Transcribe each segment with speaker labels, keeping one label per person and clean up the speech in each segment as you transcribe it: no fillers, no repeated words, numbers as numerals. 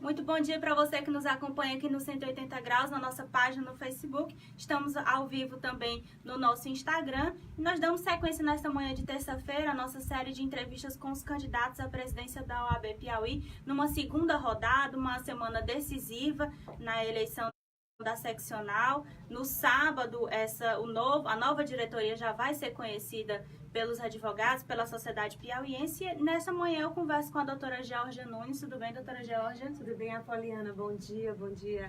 Speaker 1: Muito bom dia para você que nos acompanha aqui no 180 Graus, na nossa página no Facebook. Estamos ao vivo também no nosso Instagram. E nós damos sequência nesta manhã de terça-feira a nossa série de entrevistas com os candidatos à presidência da OAB Piauí, numa segunda rodada, uma semana decisiva na eleição da seccional. No sábado, a nova diretoria já vai ser conhecida pelos advogados, pela sociedade piauiense. E nessa manhã eu converso com a doutora Georgia Nunes. Tudo bem, doutora Georgia?
Speaker 2: Tudo bem, Apoliana? Bom dia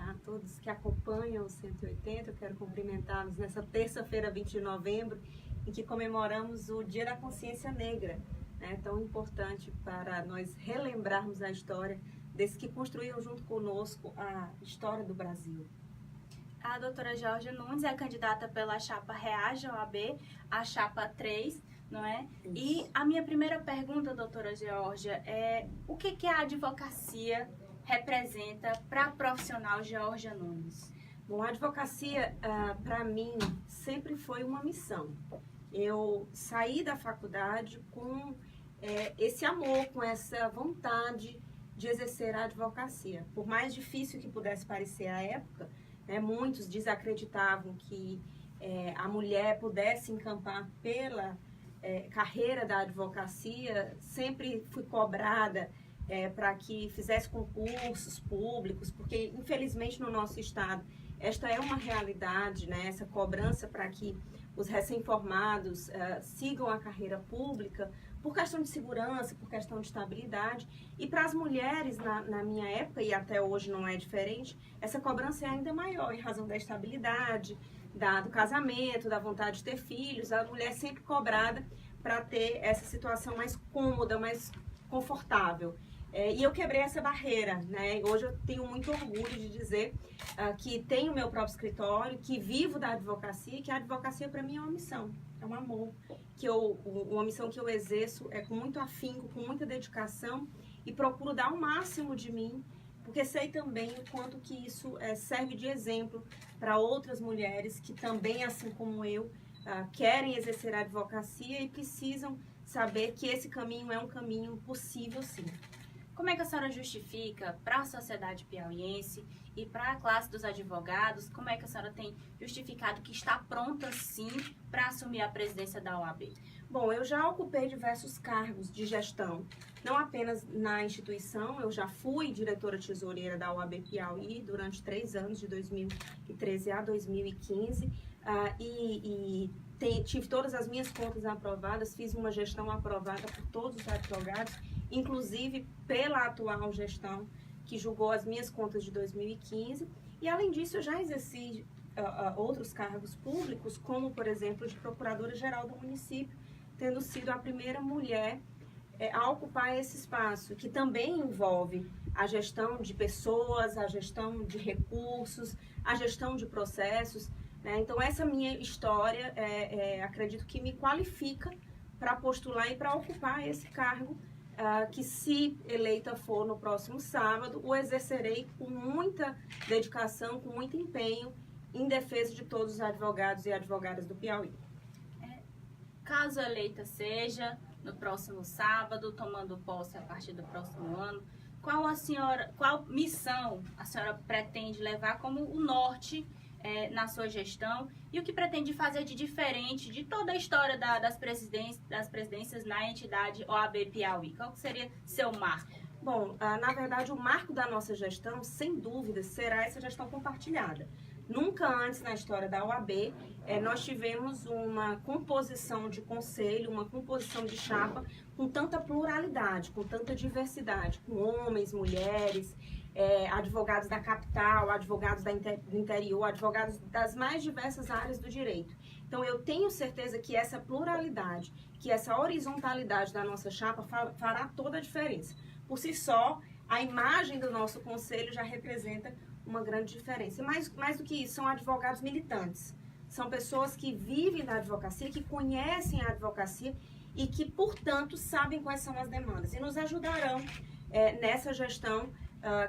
Speaker 2: a todos que acompanham o 180. Eu quero cumprimentá-los nessa terça-feira, 20 de novembro, em que comemoramos o Dia da Consciência Negra, né? Tão importante para nós relembrarmos a história desses que construíram junto conosco a história do Brasil.
Speaker 1: A doutora Georgia Nunes é candidata pela chapa Reage OAB, a chapa 3, não é?
Speaker 2: Isso.
Speaker 1: E a minha primeira pergunta, doutora Georgia, é o que a advocacia representa para a profissional Georgia Nunes?
Speaker 2: Bom, a advocacia, para mim, sempre foi uma missão. Eu saí da faculdade com esse amor, com essa vontade de exercer a advocacia. Por mais difícil que pudesse parecer à época, muitos desacreditavam que a mulher pudesse encampar pela carreira da advocacia. Sempre fui cobrada para que fizesse concursos públicos, porque infelizmente no nosso estado esta é uma realidade, né? Essa cobrança para que os recém-formados sigam a carreira pública por questão de segurança, por questão de estabilidade. E para as mulheres, na minha época, e até hoje não é diferente, essa cobrança é ainda maior em razão da estabilidade, do casamento, da vontade de ter filhos. A mulher é sempre cobrada para ter essa situação mais cômoda, mais confortável. E eu quebrei essa barreira, né? Hoje eu tenho muito orgulho de dizer que tenho o meu próprio escritório, que vivo da advocacia, que a advocacia para mim é uma missão, é um amor, uma missão que eu exerço com muito afinco, com muita dedicação, e procuro dar o máximo de mim, porque sei também o quanto que isso serve de exemplo para outras mulheres que também, assim como eu, querem exercer a advocacia e precisam saber que esse caminho é um caminho possível, sim.
Speaker 1: Como é que a senhora justifica para a sociedade piauiense e para a classe dos advogados, como é que a senhora tem justificado que está pronta, sim, para assumir a presidência da OAB?
Speaker 2: Bom, eu já ocupei diversos cargos de gestão, não apenas na instituição. Eu já fui diretora tesoureira da OAB Piauí durante 3 anos, de 2013 a 2015, tive todas as minhas contas aprovadas, fiz uma gestão aprovada por todos os advogados, inclusive pela atual gestão que julgou as minhas contas de 2015. E além disso, eu já exerci outros cargos públicos, como por exemplo de procuradora-geral do município, tendo sido a primeira mulher a ocupar esse espaço, que também envolve a gestão de pessoas, a gestão de recursos, a gestão de processos, né? Então essa minha história, acredito que me qualifica para postular e para ocupar esse cargo, que, se eleita for no próximo sábado, o exercerei com muita dedicação, com muito empenho, em defesa de todos os advogados e advogadas do Piauí.
Speaker 1: Caso eleita seja no próximo sábado, tomando posse a partir do próximo ano, qual missão a senhora pretende levar como o norte na sua gestão, e o que pretende fazer de diferente de toda a história das presidências na entidade OAB Piauí? Qual seria seu marco?
Speaker 2: Bom, na verdade, o marco da nossa gestão, sem dúvida, será essa gestão compartilhada. Nunca antes na história da OAB nós tivemos uma composição de conselho, uma composição de chapa com tanta pluralidade, com tanta diversidade, com homens, mulheres, advogados da capital, advogados do interior, advogados das mais diversas áreas do direito. Então eu tenho certeza que essa pluralidade, que essa horizontalidade da nossa chapa fará toda a diferença. Por si só, a imagem do nosso conselho já representa uma grande diferença. Mais do que isso, são advogados militantes. São pessoas que vivem da advocacia, que conhecem a advocacia e que, portanto, sabem quais são as demandas. E nos ajudarão nessa gestão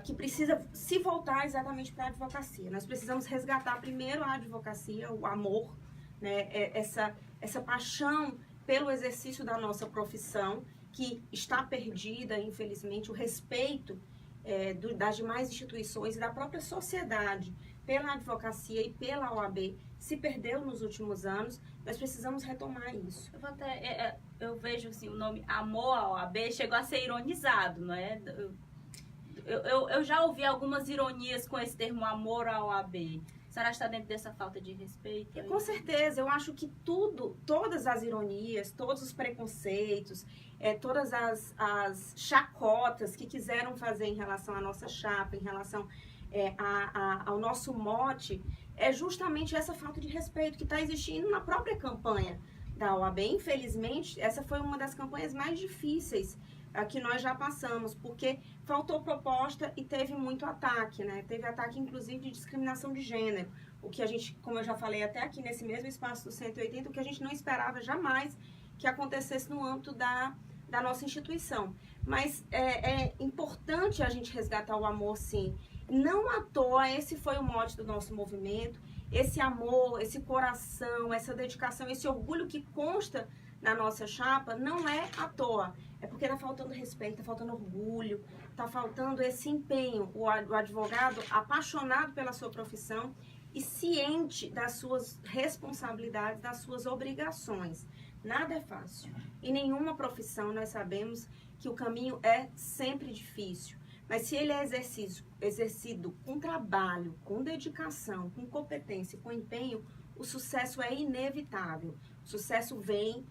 Speaker 2: que precisa se voltar exatamente para a advocacia. Nós precisamos resgatar primeiro a advocacia, o amor, né, essa paixão pelo exercício da nossa profissão, que está perdida, infelizmente, o respeito das demais instituições e da própria sociedade pela advocacia e pela OAB se perdeu nos últimos anos. Nós precisamos retomar isso.
Speaker 1: Eu vejo assim, o nome Amor à OAB chegou a ser ironizado, não é? Eu já ouvi algumas ironias com esse termo amor à OAB. A senhora está dentro dessa falta de respeito?
Speaker 2: Com certeza, eu acho que todas as ironias, todos os preconceitos, todas as chacotas que quiseram fazer em relação à nossa chapa, em relação ao nosso mote, é justamente essa falta de respeito que está existindo na própria campanha da OAB. Infelizmente, essa foi uma das campanhas mais difíceis que nós já passamos, porque faltou proposta e teve muito ataque, né? Teve ataque, inclusive, de discriminação de gênero, o que a gente, como eu já falei até aqui nesse mesmo espaço do 180, o que a gente não esperava jamais que acontecesse no âmbito da nossa instituição. Mas é importante a gente resgatar o amor, sim. Não à toa, esse foi o mote do nosso movimento, esse amor, esse coração, essa dedicação, esse orgulho que consta na nossa chapa, não é à toa. É porque está faltando respeito, está faltando orgulho, está faltando esse empenho. O advogado apaixonado pela sua profissão e ciente das suas responsabilidades, das suas obrigações. Nada é fácil. Em nenhuma profissão nós sabemos que o caminho é sempre difícil. Mas se ele é exercido com trabalho, com dedicação, com competência, com empenho, o sucesso é inevitável. O sucesso vem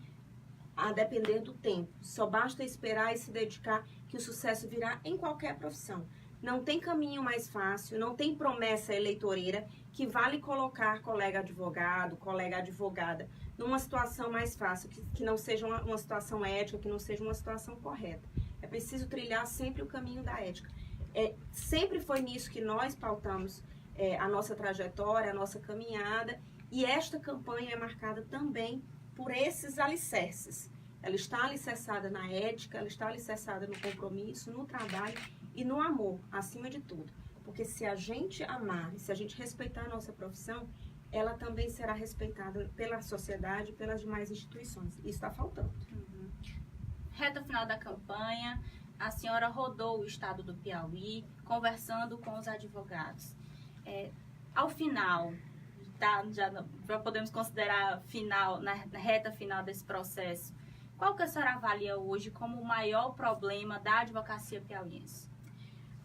Speaker 2: a depender do tempo. Só basta esperar e se dedicar que o sucesso virá em qualquer profissão. Não tem caminho mais fácil, não tem promessa eleitoreira que vale colocar colega advogado, colega advogada numa situação mais fácil, que não seja uma situação ética, que não seja uma situação correta. É preciso trilhar sempre o caminho da ética. Sempre foi nisso que nós pautamos a nossa trajetória, a nossa caminhada, e esta campanha é marcada também por esses alicerces. Ela está alicerçada na ética, ela está alicerçada no compromisso, no trabalho e no amor, acima de tudo. Porque se a gente amar, se a gente respeitar a nossa profissão, ela também será respeitada pela sociedade e pelas demais instituições. Isso está faltando.
Speaker 1: Uhum. Reta final da campanha, a senhora rodou o estado do Piauí, conversando com os advogados. Ao final, já podemos considerar final, na reta final desse processo, qual que a senhora avalia hoje como o maior problema da advocacia piauiense?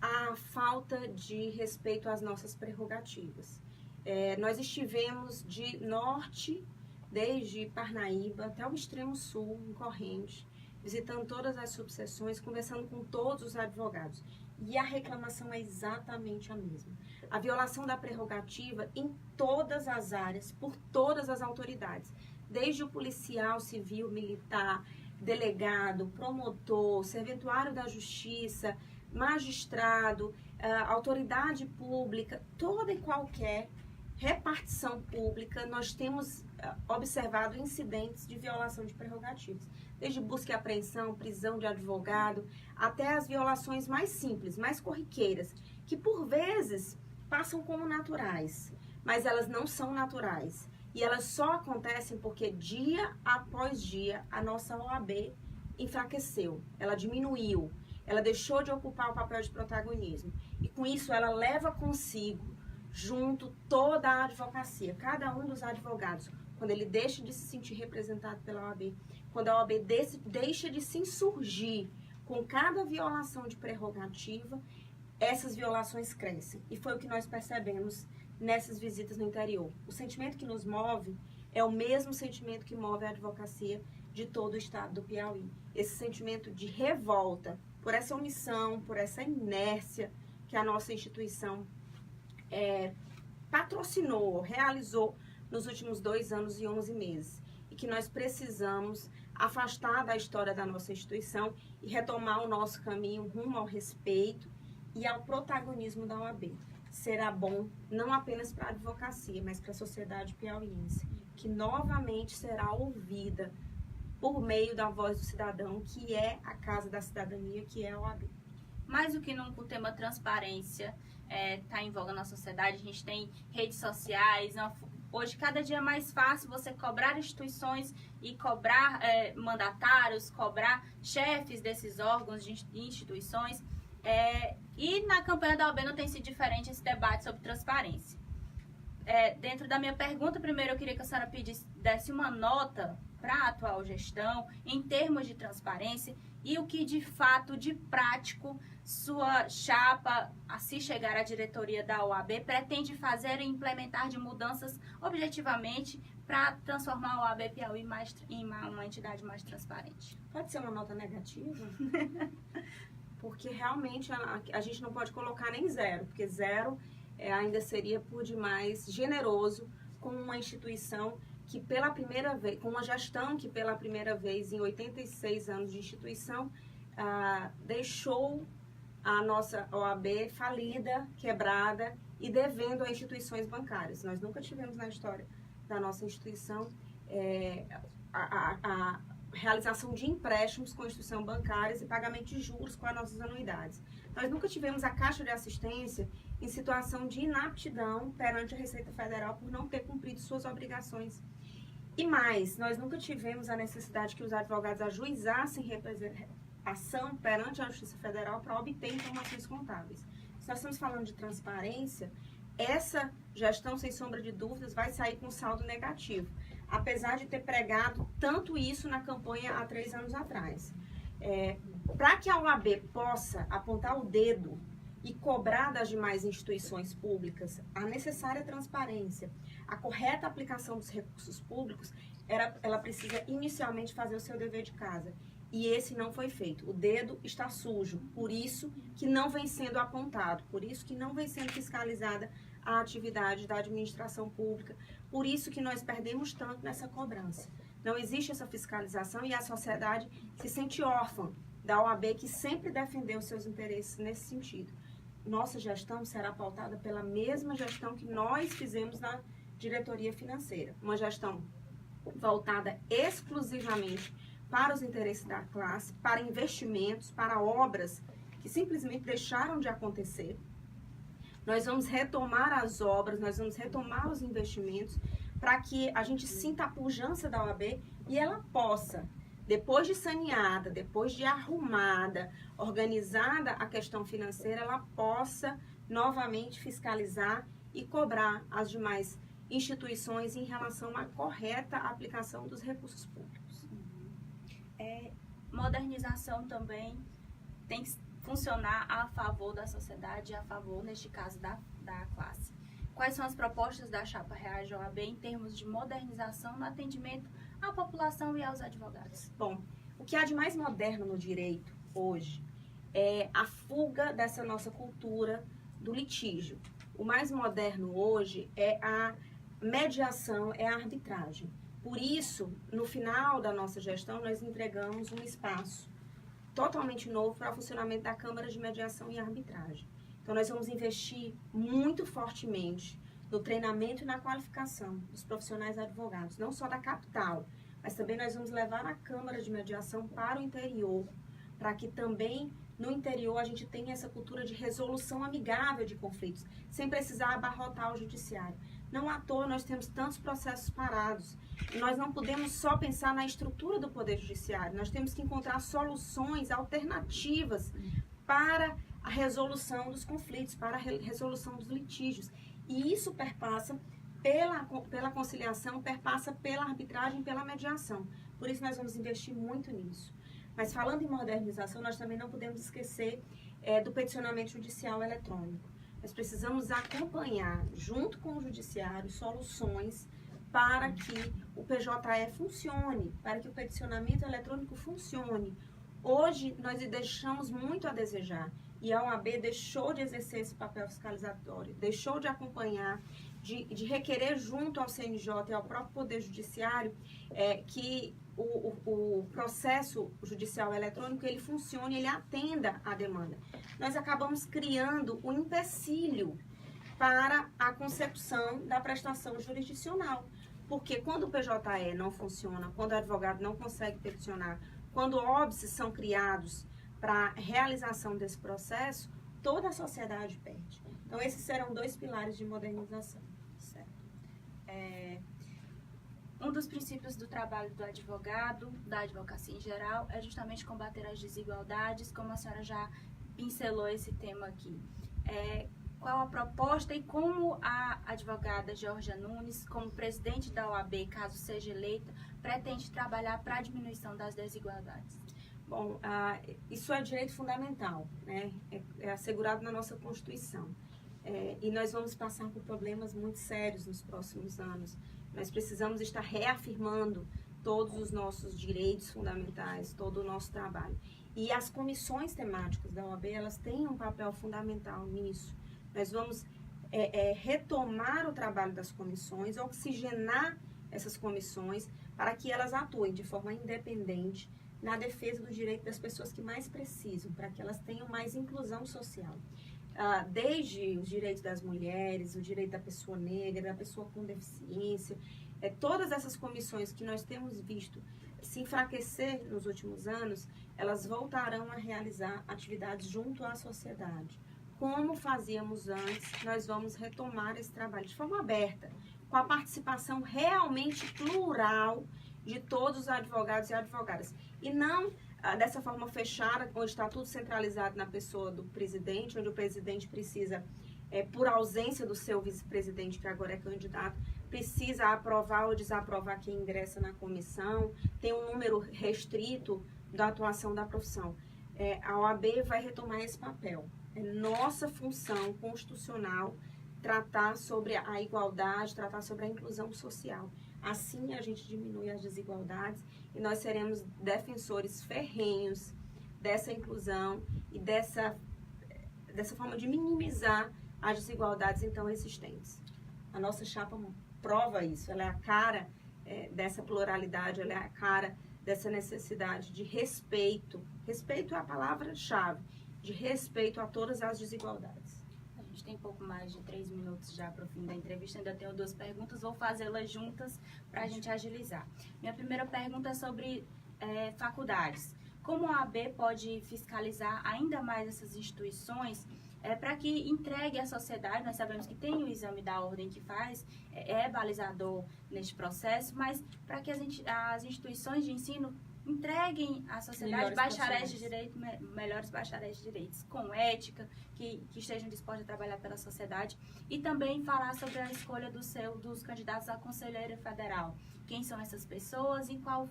Speaker 2: A falta de respeito às nossas prerrogativas. Nós estivemos de norte, desde Parnaíba até o extremo sul, em Correntes, visitando todas as subseções, conversando com todos os advogados. E a reclamação é exatamente a mesma. A violação da prerrogativa em todas as áreas, por todas as autoridades. Desde o policial, civil, militar, delegado, promotor, serventuário da justiça, magistrado, autoridade pública, toda e qualquer repartição pública, nós temos observado incidentes de violação de prerrogativas. Desde busca e apreensão, prisão de advogado, até as violações mais simples, mais corriqueiras, que por vezes passam como naturais, mas elas não são naturais. E elas só acontecem porque dia após dia a nossa OAB enfraqueceu, ela diminuiu, ela deixou de ocupar o papel de protagonismo. E com isso ela leva consigo, junto, toda a advocacia, cada um dos advogados, quando ele deixa de se sentir representado pela OAB, quando a OAB deixa de se insurgir com cada violação de prerrogativa, essas violações crescem. E foi o que nós percebemos nessas visitas no interior. O sentimento que nos move é o mesmo sentimento que move a advocacia de todo o estado do Piauí. Esse sentimento de revolta por essa omissão, por essa inércia que a nossa instituição patrocinou, realizou nos últimos 2 anos e 11 meses. E que nós precisamos afastar da história da nossa instituição e retomar o nosso caminho rumo ao respeito e ao protagonismo da OAB. Será bom não apenas para a advocacia, mas para a sociedade piauiense, que novamente será ouvida por meio da voz do cidadão, que é a Casa da Cidadania, que é a OAB.
Speaker 1: Mais do que nunca, o tema transparência está em voga na sociedade. A gente tem redes sociais. Hoje, cada dia é mais fácil você cobrar instituições e cobrar mandatários, cobrar chefes desses órgãos de instituições. E na campanha da OAB não tem sido diferente esse debate sobre transparência. Dentro da minha pergunta, primeiro eu queria que a senhora desse uma nota para a atual gestão em termos de transparência e o que de fato, de prático, sua chapa, se chegar à diretoria da OAB, pretende fazer e implementar de mudanças objetivamente para transformar a OAB Piauí em uma entidade mais transparente.
Speaker 2: Pode ser uma nota negativa? Porque realmente a gente não pode colocar nem zero, porque zero ainda seria por demais generoso com uma instituição que pela primeira vez, com uma gestão que pela primeira vez em 86 anos de instituição, deixou a nossa OAB falida, quebrada e devendo a instituições bancárias. Nós nunca tivemos na história da nossa instituição a realização de empréstimos com instituições bancárias e pagamento de juros com as nossas anuidades. Nós nunca tivemos a Caixa de Assistência em situação de inaptidão perante a Receita Federal por não ter cumprido suas obrigações. E mais, nós nunca tivemos a necessidade que os advogados ajuizassem ação perante a Justiça Federal para obter informações contábeis. Se nós estamos falando de transparência, essa gestão, sem sombra de dúvidas, vai sair com saldo negativo, apesar de ter pregado tanto isso na campanha há 3 anos atrás. Para que a OAB possa apontar o dedo e cobrar das demais instituições públicas a necessária transparência, a correta aplicação dos recursos públicos, ela precisa inicialmente fazer o seu dever de casa. E esse não foi feito. O dedo está sujo, por isso que não vem sendo apontado, por isso que não vem sendo fiscalizada a atividade da administração pública, por isso que nós perdemos tanto nessa cobrança. Não existe essa fiscalização e a sociedade se sente órfã da OAB, que sempre defendeu seus interesses nesse sentido. Nossa gestão será pautada pela mesma gestão que nós fizemos na diretoria financeira. Uma gestão voltada exclusivamente para os interesses da classe, para investimentos, para obras que simplesmente deixaram de acontecer. Nós vamos retomar as obras, nós vamos retomar os investimentos para que a gente sinta a pujança da OAB e ela possa, depois de saneada, depois de arrumada, organizada a questão financeira, ela possa novamente fiscalizar e cobrar as demais instituições em relação à correta aplicação dos recursos públicos.
Speaker 1: Modernização também tem que funcionar a favor da sociedade, a favor, neste caso, da classe. Quais são as propostas da Chapa Reage OAB em termos de modernização no atendimento à população e aos advogados?
Speaker 2: Bom, o que há de mais moderno no direito hoje é a fuga dessa nossa cultura do litígio. O mais moderno hoje é a mediação, é a arbitragem. Por isso, no final da nossa gestão, nós entregamos um espaço totalmente novo para o funcionamento da Câmara de Mediação e Arbitragem. Então, nós vamos investir muito fortemente no treinamento e na qualificação dos profissionais advogados, não só da capital, mas também nós vamos levar a Câmara de Mediação para o interior, para que também no interior a gente tenha essa cultura de resolução amigável de conflitos, sem precisar abarrotar o judiciário. Não à toa nós temos tantos processos parados. E nós não podemos só pensar na estrutura do Poder Judiciário. Nós temos que encontrar soluções alternativas para a resolução dos conflitos, para a resolução dos litígios. E isso perpassa pela conciliação, perpassa pela arbitragem, pela mediação. Por isso nós vamos investir muito nisso. Mas falando em modernização, nós também não podemos esquecer do peticionamento judicial eletrônico. Nós precisamos acompanhar, junto com o judiciário, soluções para que o PJE funcione, para que o peticionamento eletrônico funcione. Hoje, nós deixamos muito a desejar e a OAB deixou de exercer esse papel fiscalizatório, deixou de acompanhar, de requerer junto ao CNJ e ao próprio Poder Judiciário que o processo judicial eletrônico ele funcione, ele atenda à demanda. Nós acabamos criando um empecilho para a concepção da prestação jurisdicional. Porque quando o PJE não funciona, quando o advogado não consegue peticionar, quando óbices são criados para a realização desse processo, toda a sociedade perde. Então, esses serão 2 pilares de modernização.
Speaker 1: Certo. Um dos princípios do trabalho do advogado, da advocacia em geral, é justamente combater as desigualdades, como a senhora já pincelou esse tema aqui. Qual a proposta e como a advogada Georgia Nunes, como presidente da OAB, caso seja eleita, pretende trabalhar para a diminuição das desigualdades?
Speaker 2: Bom, isso é direito fundamental, né? É assegurado na nossa Constituição. E nós vamos passar por problemas muito sérios nos próximos anos. Nós precisamos estar reafirmando todos os nossos direitos fundamentais, todo o nosso trabalho. E as comissões temáticas da OAB, elas têm um papel fundamental nisso. Nós vamos retomar o trabalho das comissões, oxigenar essas comissões para que elas atuem de forma independente na defesa do direito das pessoas que mais precisam, para que elas tenham mais inclusão social. Desde os direitos das mulheres, o direito da pessoa negra, da pessoa com deficiência, todas essas comissões que nós temos visto se enfraquecer nos últimos anos, elas voltarão a realizar atividades junto à sociedade. Como fazíamos antes, nós vamos retomar esse trabalho de forma aberta, com a participação realmente plural de todos os advogados e advogadas. E não dessa forma fechada, onde está tudo centralizado na pessoa do presidente, onde o presidente precisa, por ausência do seu vice-presidente, que agora é candidato, precisa aprovar ou desaprovar quem ingressa na comissão, tem um número restrito da atuação da profissão. A OAB vai retomar esse papel. É nossa função constitucional tratar sobre a igualdade, tratar sobre a inclusão social. Assim a gente diminui as desigualdades e nós seremos defensores ferrenhos dessa inclusão e dessa forma de minimizar as desigualdades então existentes. A nossa chapa prova isso, ela é a cara dessa pluralidade, ela é a cara dessa necessidade de respeito. Respeito é a palavra-chave, de respeito a todas as desigualdades.
Speaker 1: A gente tem pouco mais de 3 minutos já para o fim da entrevista, ainda tenho 2 perguntas, vou fazê-las juntas para a gente agilizar. Minha primeira pergunta é sobre faculdades. Como a OAB pode fiscalizar ainda mais essas instituições para que entregue à sociedade? Nós sabemos que tem o exame da ordem que faz, é balizador neste processo, mas para que as instituições de ensino entreguem à sociedade bacharéis de direito, melhores bacharéis de direitos, com ética, que estejam dispostos a trabalhar pela sociedade, e também falar sobre a escolha dos candidatos à Conselheira Federal. Quem são essas pessoas e como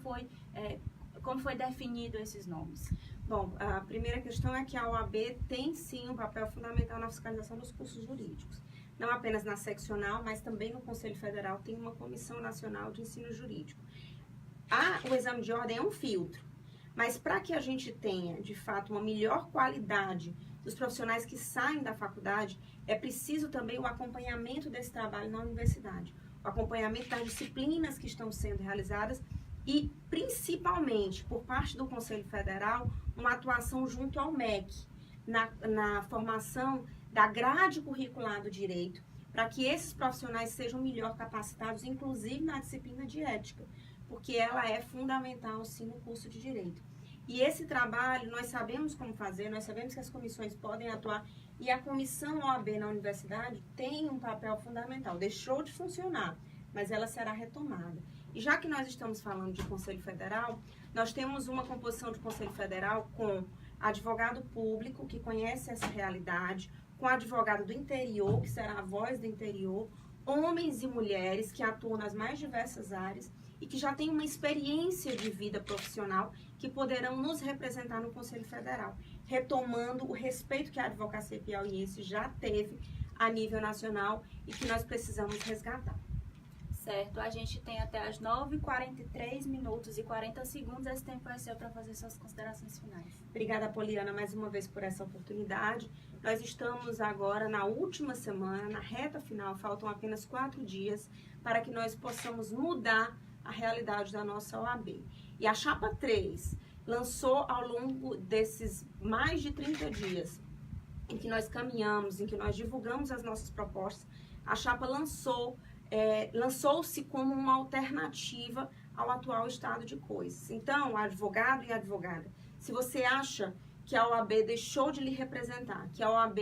Speaker 1: foi definido esses nomes?
Speaker 2: Bom, a primeira questão é que a OAB tem sim um papel fundamental na fiscalização dos cursos jurídicos. Não apenas na seccional, mas também no Conselho Federal tem uma Comissão Nacional de Ensino Jurídico. O exame de ordem é um filtro, mas para que a gente tenha, de fato, uma melhor qualidade dos profissionais que saem da faculdade, é preciso também o acompanhamento desse trabalho na universidade, o acompanhamento das disciplinas que estão sendo realizadas e, principalmente, por parte do Conselho Federal, uma atuação junto ao MEC, na formação da grade curricular do direito, para que esses profissionais sejam melhor capacitados, inclusive na disciplina de ética, porque ela é fundamental, sim, no curso de Direito. E esse trabalho, nós sabemos como fazer, nós sabemos que as comissões podem atuar, e a comissão OAB na universidade tem um papel fundamental. Deixou de funcionar, mas ela será retomada. E já que nós estamos falando de Conselho Federal, nós temos uma composição de Conselho Federal com advogado público, que conhece essa realidade, com advogado do interior, que será a voz do interior, homens e mulheres que atuam nas mais diversas áreas, e que já têm uma experiência de vida profissional que poderão nos representar no Conselho Federal, retomando o respeito que a advocacia piauiense já teve a nível nacional e que nós precisamos resgatar.
Speaker 1: Certo, a gente tem até as 9h43 minutos e 40 segundos, esse tempo é seu para fazer suas considerações finais.
Speaker 2: Obrigada, Poliana, mais uma vez por essa oportunidade. Nós estamos agora na última semana, na reta final, faltam apenas 4 dias para que nós possamos mudar a realidade da nossa OAB. E a Chapa 3 lançou ao longo desses mais de 30 dias em que nós caminhamos, em que nós divulgamos as nossas propostas, a Chapa lançou-se como uma alternativa ao atual estado de coisas. Então, advogado e advogada, se você acha que a OAB deixou de lhe representar, que a OAB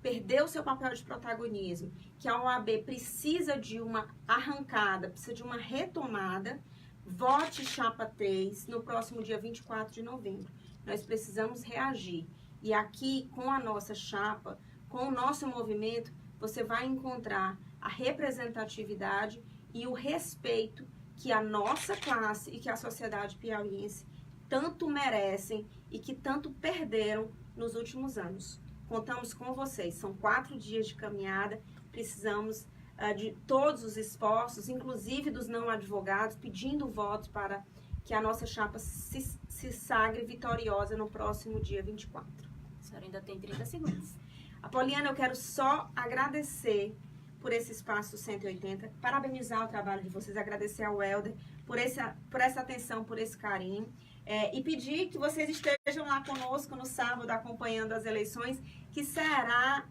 Speaker 2: perdeu seu papel de protagonismo, que a OAB precisa de uma arrancada, precisa de uma retomada, vote Chapa 3 no próximo dia 24 de novembro. Nós precisamos reagir. E aqui, com a nossa chapa, com o nosso movimento, você vai encontrar a representatividade e o respeito que a nossa classe e que a sociedade piauiense tanto merecem e que tanto perderam nos últimos anos. Contamos com vocês, são 4 dias de caminhada, precisamos de todos os esforços, inclusive dos não advogados, pedindo votos para que a nossa chapa se sagre vitoriosa no próximo dia 24.
Speaker 1: A senhora ainda tem 30 segundos.
Speaker 2: Apoliana, eu quero só agradecer por esse espaço 180, parabenizar o trabalho de vocês, agradecer ao Helder por essa atenção, por esse carinho, e pedir que vocês estejam lá conosco no sábado acompanhando as eleições, que será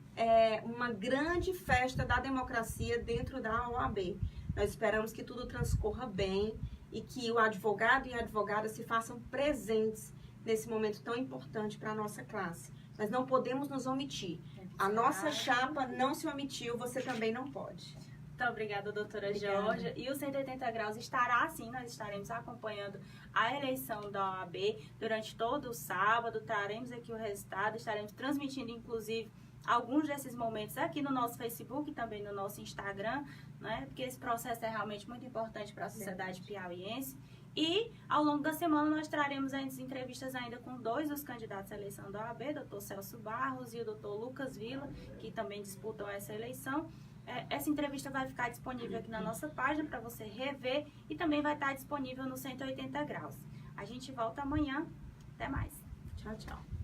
Speaker 2: uma grande festa da democracia dentro da OAB. Nós esperamos que tudo transcorra bem e que o advogado e a advogada se façam presentes nesse momento tão importante para a nossa classe. Nós não podemos nos omitir. A nossa chapa não se omitiu, você também não pode.
Speaker 1: Muito obrigada, doutora Georgia. E o 180 Graus estará assim, nós estaremos acompanhando a eleição da OAB durante todo o sábado, traremos aqui o resultado, estaremos transmitindo, inclusive, alguns desses momentos aqui no nosso Facebook e também no nosso Instagram, né? Porque esse processo é realmente muito importante para a sociedade piauiense. E ao longo da semana nós traremos as entrevistas ainda com 2 dos candidatos à eleição da OAB, doutor Celso Barros e o doutor Lucas Vila, que também disputam essa eleição. Essa entrevista vai ficar disponível aqui na nossa página para você rever e também vai estar disponível no 180 Graus. A gente volta amanhã. Até mais.
Speaker 2: Tchau, tchau.